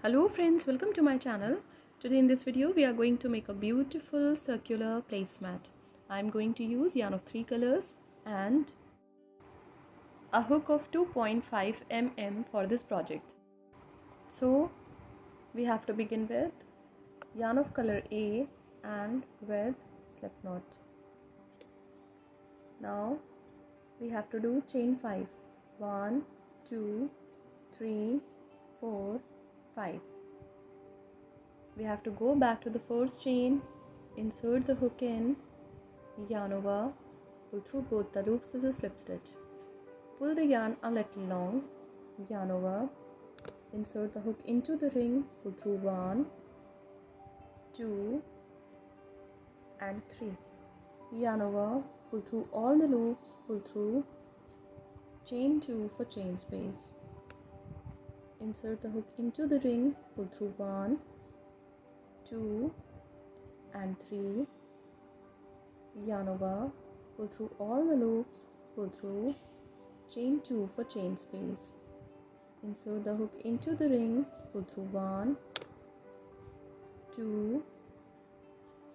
Hello friends, welcome to my channel. Today in this video we are going to make a beautiful circular placemat. I am going to use yarn of 3 colors and a hook of 2.5 mm for this project. So we have to begin with yarn of color A and with slip knot. Now we have to do chain 5. 1, 2, 3, 4, 5. We have to go back to the first chain, insert the hook in, yarn over, pull through both the loops as a slip stitch. Pull the yarn a little long, yarn over, insert the hook into the ring, pull through 1, 2 and 3. Yarn over, pull through all the loops, pull through, chain 2 for chain space. Insert the hook into the ring, pull through 1, 2 and 3, yarn over, pull through all the loops, pull through, chain 2 for chain space. Insert the hook into the ring, pull through 1, 2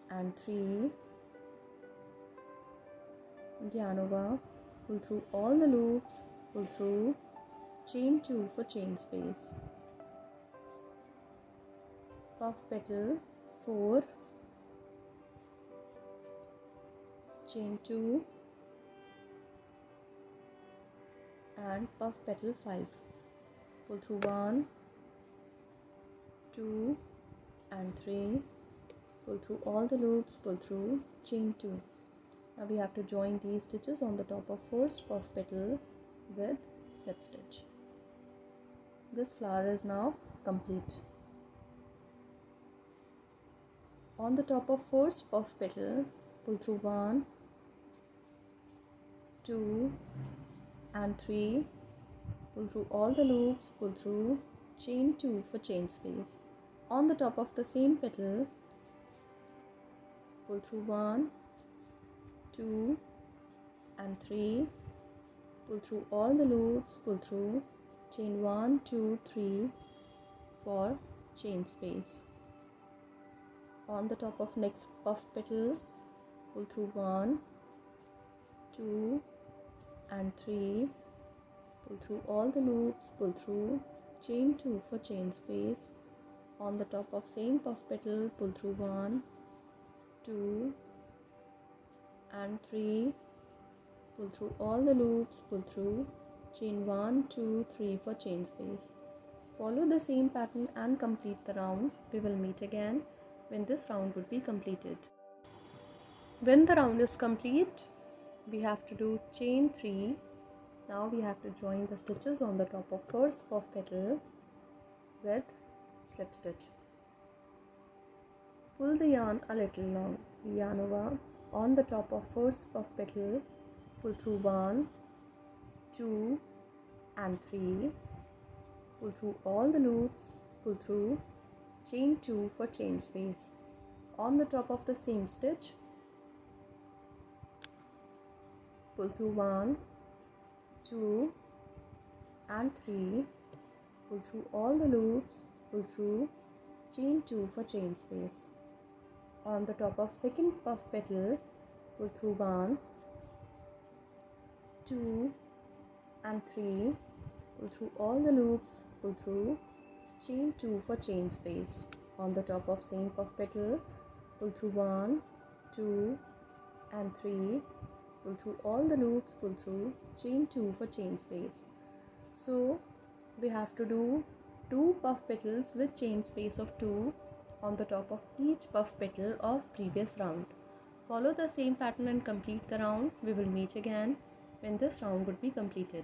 and 3, yarn over, pull through all the loops, pull through, chain 2 for chain space. Puff petal 4, chain 2 and puff petal 5. Pull through 1, 2 and 3, pull through all the loops, pull through, chain 2. Now we have to join these stitches on the top of first puff petal with slip stitch. This flower is now complete. On the top of first puff petal, pull through 1, 2 and 3, pull through all the loops, pull through, chain 2 for chain space. On the top of the same petal, pull through 1, 2 and 3, pull through all the loops, pull through, chain 1, 2, 3 for chain space. On the top of next puff petal, pull through 1, 2 and 3, pull through all the loops, pull through, chain 2 for chain space. On the top of same puff petal, pull through 1, 2 and 3, pull through all the loops, pull through, chain 1, 2, 3 for chain space. Follow the same pattern and complete the round. We will meet again when this round would be completed. When the round is complete, we have to do chain 3. Now we have to join the stitches on the top of first puff petal with slip stitch. Pull the yarn a little long, yarn over, on the top of first puff petal, pull through 1, 2 and 3, pull through all the loops, pull through, chain 2 for chain space. On the top of the same stitch, pull through 1, 2 and 3, pull through all the loops, pull through, chain 2 for chain space. On the top of second puff petal, pull through 1, 2 and 3, pull through all the loops, pull through, chain 2 for chain space. On the top of same puff petal, pull through 1, 2 and 3, pull through all the loops, pull through, chain 2 for chain space. So we have to do 2 puff petals with chain space of 2 on the top of each puff petal of previous round. Follow the same pattern and complete the round. We will meet again when this round would be completed.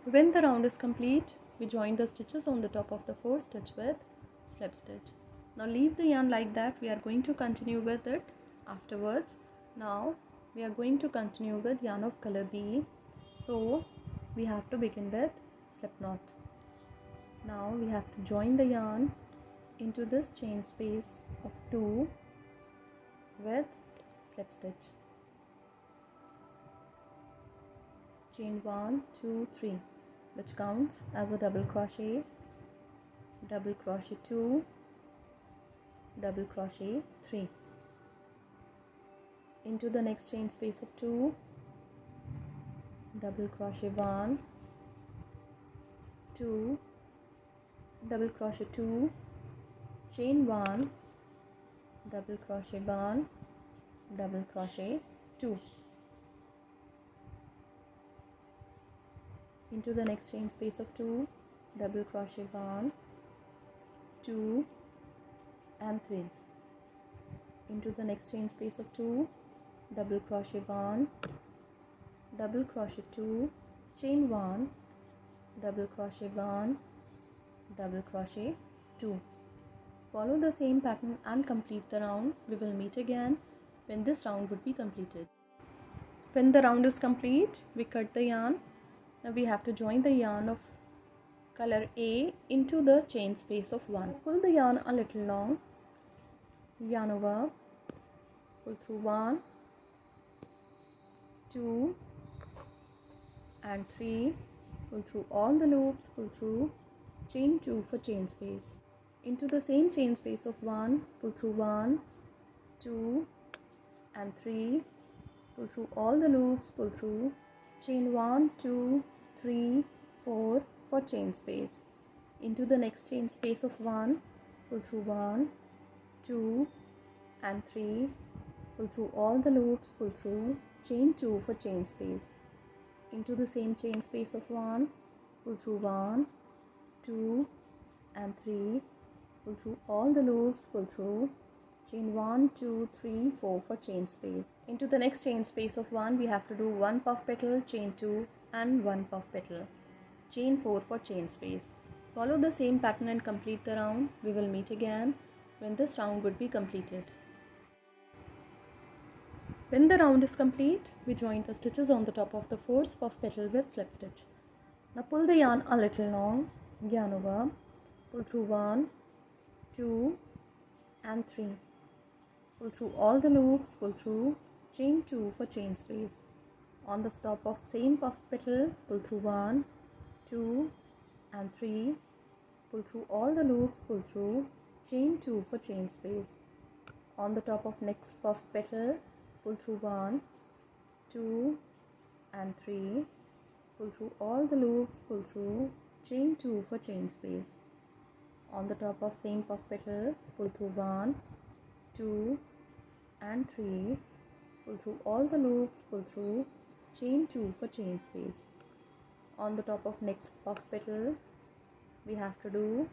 When the round is complete, we join the stitches on the top of the fourth stitch with slip stitch. Now leave the yarn like that. We are going to continue with it afterwards. Now we are going to continue with yarn of color B. So we have to begin with slip knot. Now we have to join the yarn into this chain space of 2 with slip stitch. Chain 1, 2, 3, which counts as a double crochet. double crochet 2, double crochet 3. Into the next chain space of 2, double crochet 1, 2, double crochet 2, chain 1, double crochet 1, double crochet 2. Into the next chain space of 2, double crochet 1, 2 and 3. Into the next chain space of 2, double crochet 1, double crochet 2, chain 1, double crochet 1, double crochet 2. Follow the same pattern and complete the round. We will meet again when this round would be completed. When the round is complete, we cut the yarn. Now we have to join the yarn of color A into the chain space of 1. Pull the yarn a little long, yarn over, pull through 1, 2 and 3, pull through all the loops, pull through, chain 2 for chain space. Into the same chain space of 1, pull through 1, 2 and 3, pull through all the loops, pull through, chain 1, 2, 3, 4 for chain space. Into the next chain space of 1, pull through 1, 2 and 3, pull through all the loops, pull through, chain 2 for chain space. Into the same chain space of 1, pull through 1, 2 and 3, pull through all the loops, pull through, chain 1, 2, 3, 4 for chain space. Into the next chain space of 1, we have to do 1 puff petal, chain 2 and 1 puff petal, chain 4 for chain space. Follow the same pattern and complete the round. We will meet again when this round would be completed. When the round is complete, we join the stitches on the top of the 4th puff petal with slip stitch. Now pull the yarn a little long, yarn over, pull through 1, 2 and 3. Pull through all the loops, pull through, chain 2 for chain space. On the top of same puff petal, pull through 1, 2 and 3. Pull through all the loops, pull through, chain 2 for chain space. On the top of next puff petal, pull through 1, 2 and 3. Pull through all the loops, pull through, chain 2 for chain space. On the top of same puff petal, pull through 1, 2 and 3. Pull through all the loops, pull through, chain 2 for chain space. On the top of next puff petal, we have to do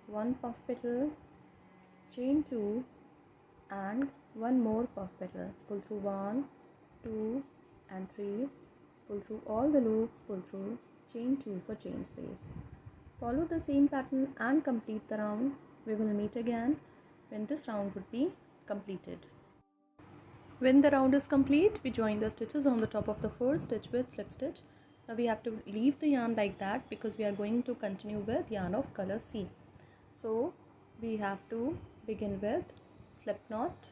1 puff petal, chain 2 and 1 more puff petal. Pull through 1, 2 and 3. Pull through all the loops, pull through, chain 2 for chain space. Follow the same pattern and complete the round. We will meet again when this round would be completed. When the round is complete, we join the stitches on the top of the 4th stitch with slip stitch. Now we have to leave the yarn like that because we are going to continue with yarn of color C. So we have to begin with slip knot.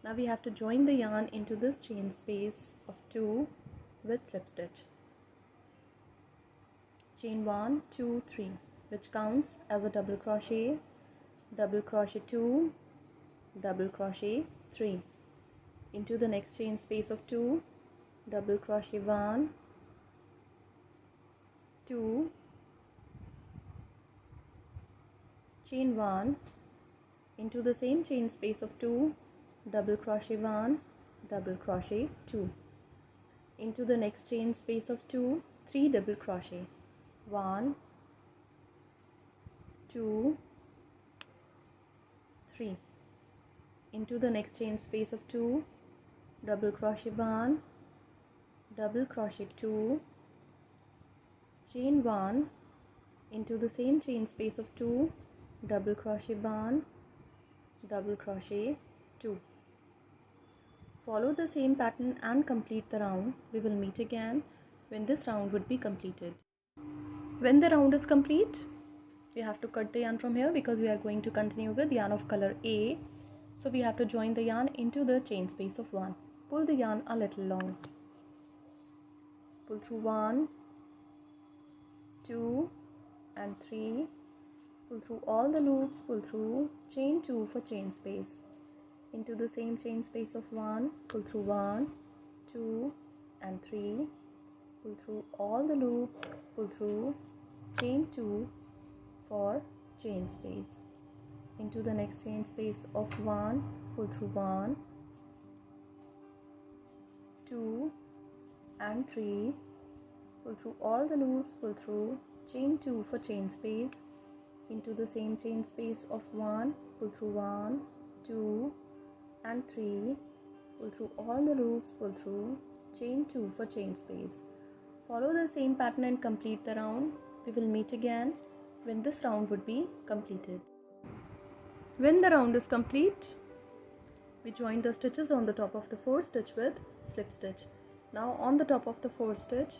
Now we have to join the yarn into this chain space of 2 with slip stitch. Chain 1, 2, 3, which counts as a double crochet 2, double crochet 3. Into the next chain space of 2, double crochet 1, 2, chain 1. Into the same chain space of 2, double crochet 1, double crochet 2. Into the next chain space of 2, 3 double crochet, 1, 2, 3. Into the next chain space of 2, double crochet 1, double crochet 2, chain 1. Into the same chain space of 2, double crochet 1, double crochet 2. Follow the same pattern and complete the round. We will meet again when this round would be completed. When the round is complete, we have to cut the yarn from here because we are going to continue with yarn of color A. So we have to join the yarn into the chain space of 1. Pull the yarn a little long. Pull through 1, 2 and 3, pull through all the loops, pull through, chain 2 for chain space. Into the same chain space of 1, pull through 1, 2 and 3, pull through all the loops, pull through, chain 2 for chain space. Into the next chain space of 1, pull through 1, 2 and 3, pull through all the loops, pull through, chain 2 for chain space. Into the same chain space of 1, pull through 1, 2 and 3, pull through all the loops, pull through, chain 2 for chain space. Follow the same pattern and complete the round. We will meet again when this round would be completed. When the round is complete, we join the stitches on the top of the 4th stitch with slip stitch. Now on the top of the 4th stitch,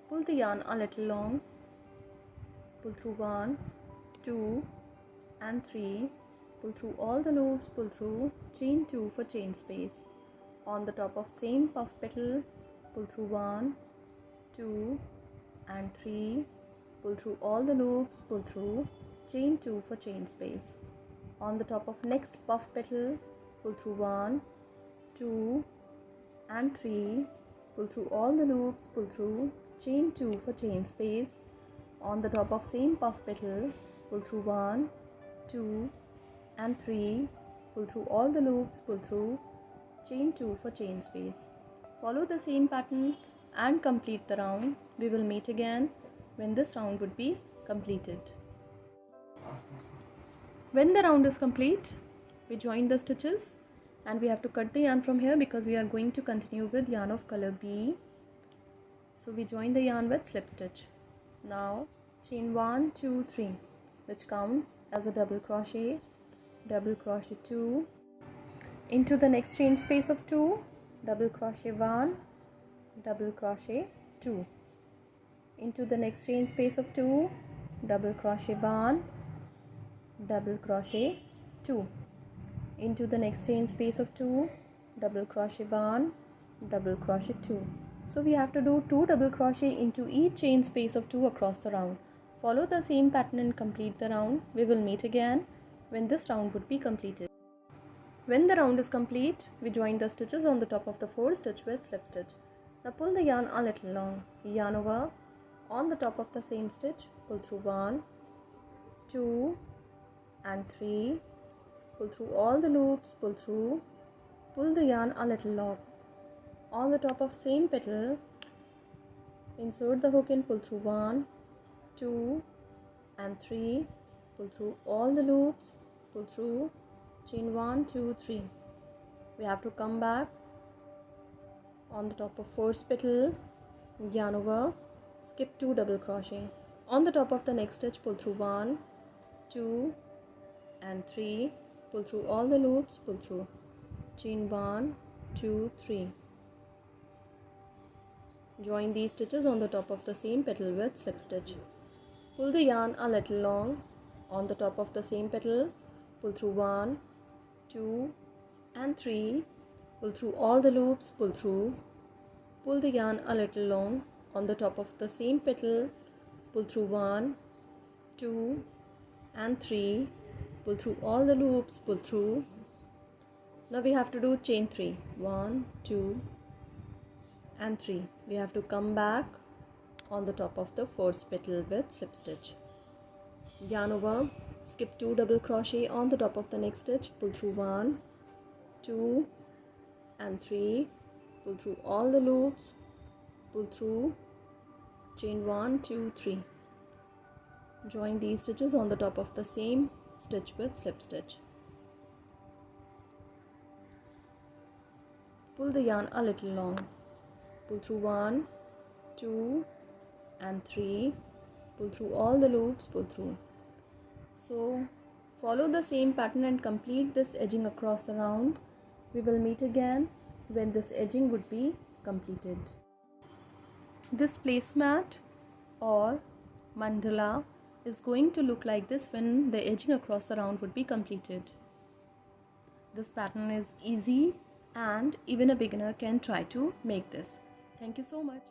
pull the yarn a little long, pull through 1, 2 and 3, pull through all the loops, pull through, chain 2 for chain space. On the top of same puff petal, pull through 1, 2 and 3, pull through all the loops, pull through, chain 2 for chain space. On the top of next puff petal, pull through 1, 2 and 3, pull through all the loops, pull through, chain 2 for chain space. On the top of same puff petal, pull through 1, 2 and 3, pull through all the loops, pull through, chain 2 for chain space. Follow the same pattern and complete the round. We will meet again when this round would be completed. When the round is complete, we join the stitches and we have to cut the yarn from here because we are going to continue with yarn of color B. So we join the yarn with slip stitch. Now chain 1, 2, 3, which counts as a double crochet 2, into the next chain space of 2, double crochet 1, double crochet 2, into the next chain space of 2, double crochet 1, double crochet 2, into the next chain space of 2, double crochet 1, double crochet 2. So we have to do 2 double crochet into each chain space of 2 across the round. Follow the same pattern and complete the round. We will meet again when this round would be completed. When the round is complete, we join the stitches on the top of the 4th stitch with slip stitch. Now pull the yarn a little long, yarn over, on the top of the same stitch, pull through 1, 2 and 3, pull through all the loops, pull through, pull the yarn a little long. On the top of same petal, insert the hook and pull through 1, 2 and 3, pull through all the loops, pull through, chain 1, 2, 3. We have to come back on the top of 4th petal, yarn over, skip 2 double crochet. On the top of the next stitch, pull through 1, 2 and 3, pull through all the loops, pull through, chain 1, 2, 3. Join these stitches on the top of the same petal with slip stitch. Pull the yarn a little long, on the top of the same petal, pull through 1, 2 and 3, pull through all the loops, pull through, pull the yarn a little long, on the top of the same petal, pull through 1, 2 and 3, pull through all the loops, pull through. Now we have to do chain 3, 1, 2 and 3. We have to come back on the top of the 4th petal with slip stitch. Yarn over, skip 2 double crochet on the top of the next stitch, pull through 1, 2 and 3, pull through all the loops, pull through, chain 1, 2, 3. Join these stitches on the top of the same stitch with slip stitch. Pull the yarn a little long, pull through 1, 2 and 3, pull through all the loops, pull through. So follow the same pattern and complete this edging across the round. We will meet again when this edging would be completed. This placemat or mandala is going to look like this when the edging across the round would be completed. This pattern is easy and even a beginner can try to make this. Thank you so much.